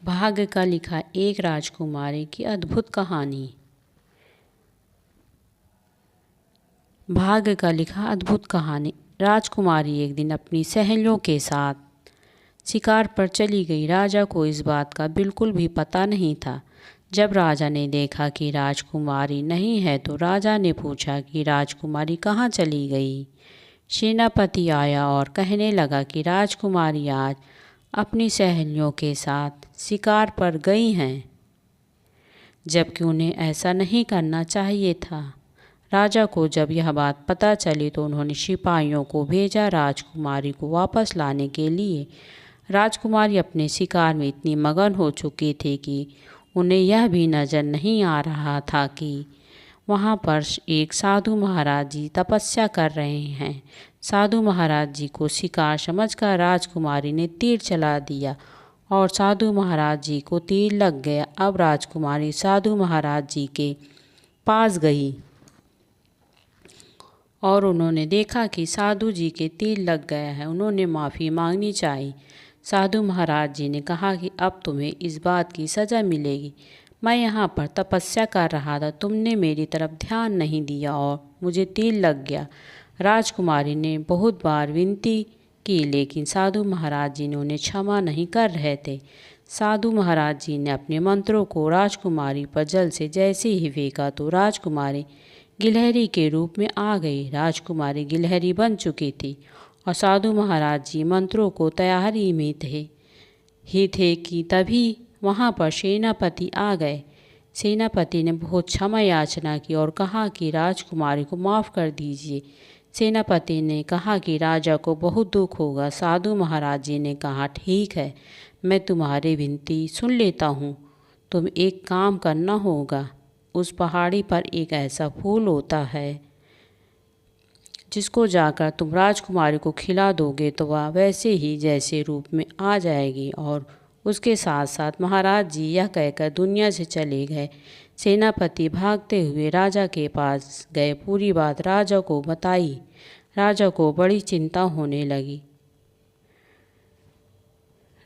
भाग्य का लिखा एक राजकुमारी की अद्भुत कहानी। भाग्य का लिखा अद्भुत कहानी। राजकुमारी एक दिन अपनी सहेलियों के साथ शिकार पर चली गई। राजा को इस बात का बिल्कुल भी पता नहीं था। जब राजा ने देखा कि राजकुमारी नहीं है तो राजा ने पूछा कि राजकुमारी कहाँ चली गई। सेनापति आया और कहने लगा कि राजकुमारी आज अपनी सहेलियों के साथ शिकार पर गई हैं, जबकि उन्हें ऐसा नहीं करना चाहिए था। राजा को जब यह बात पता चली तो उन्होंने सिपाहियों को भेजा राजकुमारी को वापस लाने के लिए। राजकुमारी अपने शिकार में इतनी मगन हो चुकी थी कि उन्हें यह भी नज़र नहीं आ रहा था कि वहाँ पर एक साधु महाराज जी तपस्या कर रहे हैं। साधु महाराज जी को शिकार समझकर राजकुमारी ने तीर चला दिया और साधु महाराज जी को तीर लग गया। अब राजकुमारी साधु महाराज जी के पास गई और उन्होंने देखा कि साधु जी के तीर लग गया है। उन्होंने माफ़ी मांगनी चाहिए। साधु महाराज जी ने कहा कि अब तुम्हें इस बात की सज़ा मिलेगी। मैं यहाँ पर तपस्या कर रहा था, तुमने मेरी तरफ ध्यान नहीं दिया और मुझे तीर लग गया। राजकुमारी ने बहुत बार विनती की, लेकिन साधु महाराज जी ने उन्हें क्षमा नहीं कर रहे थे। साधु महाराज जी ने अपने मंत्रों को राजकुमारी पर जल से जैसे ही फेंका तो राजकुमारी गिलहरी के रूप में आ गई। राजकुमारी गिलहरी बन चुकी थी और साधु महाराज जी मंत्रों को तैयारी में थे कि तभी वहाँ पर सेनापति आ गए। सेनापति ने बहुत क्षमा याचना की और कहा कि राजकुमारी को माफ़ कर दीजिए। सेनापति ने कहा कि राजा को बहुत दुख होगा। साधु महाराज जी ने कहा, ठीक है, मैं तुम्हारी विनती सुन लेता हूँ। तुम एक काम करना होगा। उस पहाड़ी पर एक ऐसा फूल होता है जिसको जाकर तुम राजकुमारी को खिला दोगे तो वह वैसे ही जैसे रूप में आ जाएगी। और उसके साथ साथ महाराज जी यह कहकर दुनिया से चले गए। सेनापति भागते हुए राजा के पास गए, पूरी बात राजा को बताई। राजा को बड़ी चिंता होने लगी।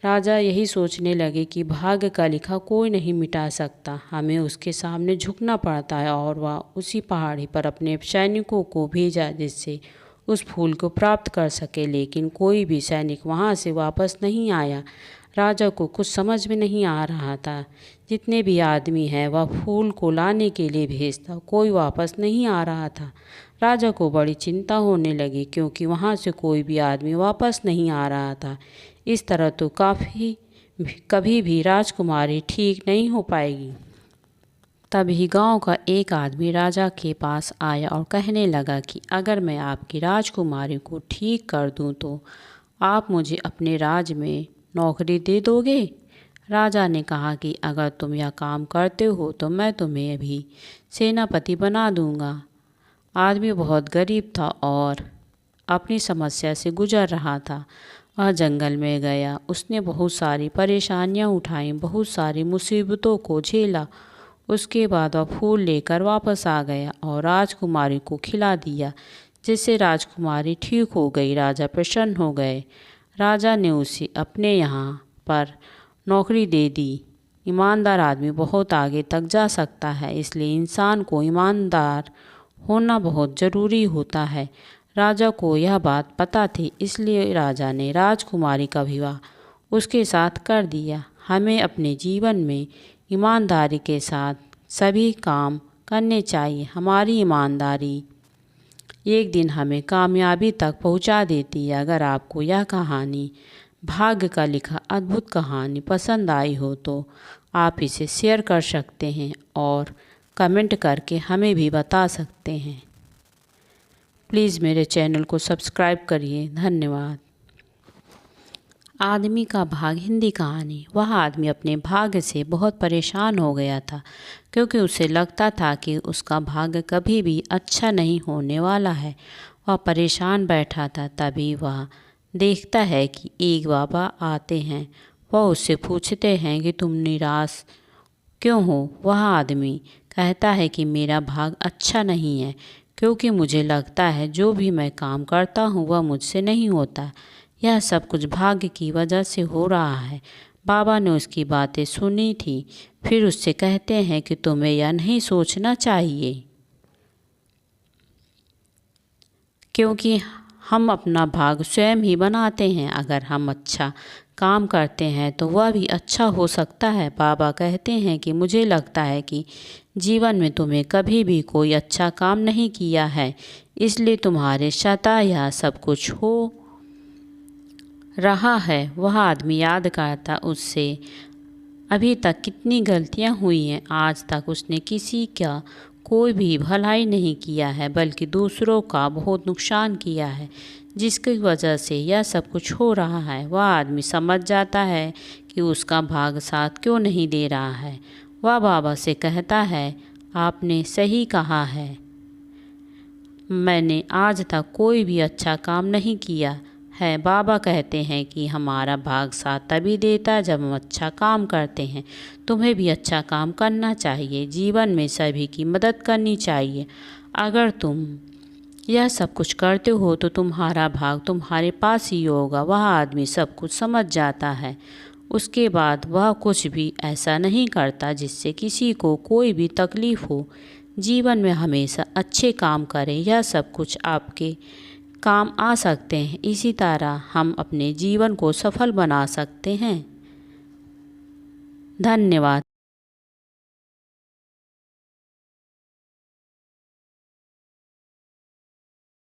राजा यही सोचने लगे कि भाग्य का लिखा कोई नहीं मिटा सकता, हमें उसके सामने झुकना पड़ता है। और वह उसी पहाड़ी पर अपने सैनिकों को भेजा जिससे उस फूल को प्राप्त कर सके, लेकिन कोई भी सैनिक वहां से वापस नहीं आया। राजा को कुछ समझ में नहीं आ रहा था। जितने भी आदमी हैं वह फूल को लाने के लिए भेजता, कोई वापस नहीं आ रहा था। राजा को बड़ी चिंता होने लगी क्योंकि वहाँ से कोई भी आदमी वापस नहीं आ रहा था। इस तरह तो कभी भी राजकुमारी ठीक नहीं हो पाएगी। तभी गांव का एक आदमी राजा के पास आया और कहने लगा कि अगर मैं आपकी राजकुमारी को ठीक कर दूं तो आप मुझे अपने राज में नौकरी दे दोगे। राजा ने कहा कि अगर तुम यह काम करते हो तो मैं तुम्हें अभी सेनापति बना दूंगा। आदमी बहुत गरीब था और अपनी समस्या से गुजर रहा था। वह जंगल में गया, उसने बहुत सारी परेशानियां उठाईं, बहुत सारी मुसीबतों को झेला। उसके बाद वह फूल लेकर वापस आ गया और राजकुमारी को खिला दिया, जिससे राजकुमारी ठीक हो गई। राजा प्रसन्न हो गए। राजा ने उसे अपने यहाँ पर नौकरी दे दी। ईमानदार आदमी बहुत आगे तक जा सकता है, इसलिए इंसान को ईमानदार होना बहुत ज़रूरी होता है। राजा को यह बात पता थी, इसलिए राजा ने राजकुमारी का विवाह उसके साथ कर दिया। हमें अपने जीवन में ईमानदारी के साथ सभी काम करने चाहिए। हमारी ईमानदारी एक दिन हमें कामयाबी तक पहुंचा देती है। अगर आपको यह कहानी भाग्य का लिखा अद्भुत कहानी पसंद आई हो तो आप इसे शेयर कर सकते हैं और कमेंट करके हमें भी बता सकते हैं। प्लीज़ मेरे चैनल को सब्सक्राइब करिए। धन्यवाद। आदमी का भाग्य हिंदी कहानी। वह आदमी अपने भाग्य से बहुत परेशान हो गया था क्योंकि उसे लगता था कि उसका भाग्य कभी भी अच्छा नहीं होने वाला है। वह परेशान बैठा था। तभी वह देखता है कि एक बाबा आते हैं। वह उससे पूछते हैं कि तुम निराश क्यों हो। वह आदमी कहता है कि मेरा भाग्य अच्छा नहीं है क्योंकि मुझे लगता है जो भी मैं काम करता हूँ वह मुझसे नहीं होता। यह सब कुछ भाग्य की वजह से हो रहा है। बाबा ने उसकी बातें सुनी थी। फिर उससे कहते हैं कि तुम्हें यह नहीं सोचना चाहिए, क्योंकि हम अपना भाग स्वयं ही बनाते हैं। अगर हम अच्छा काम करते हैं तो वह भी अच्छा हो सकता है। बाबा कहते हैं कि मुझे लगता है कि जीवन में तुमने कभी भी कोई अच्छा काम नहीं किया है, इसलिए तुम्हारे साथ यह सब कुछ हो रहा है। वह आदमी याद करता उससे अभी तक कितनी गलतियां हुई हैं। आज तक उसने किसी का कोई भी भलाई नहीं किया है, बल्कि दूसरों का बहुत नुकसान किया है, जिसकी वजह से यह सब कुछ हो रहा है। वह आदमी समझ जाता है कि उसका भाग साथ क्यों नहीं दे रहा है। वह बाबा से कहता है, आपने सही कहा है, मैंने आज तक कोई भी अच्छा काम नहीं किया है। बाबा कहते हैं कि हमारा भाग साथ तभी देता है जब हम अच्छा काम करते हैं। तुम्हें भी अच्छा काम करना चाहिए, जीवन में सभी की मदद करनी चाहिए। अगर तुम यह सब कुछ करते हो तो तुम्हारा भाग तुम्हारे पास ही होगा। वह आदमी सब कुछ समझ जाता है। उसके बाद वह कुछ भी ऐसा नहीं करता जिससे किसी को कोई भी तकलीफ़ हो। जीवन में हमेशा अच्छे काम करें, यह सब कुछ आपके काम आ सकते हैं। इसी तरह हम अपने जीवन को सफल बना सकते हैं। धन्यवाद।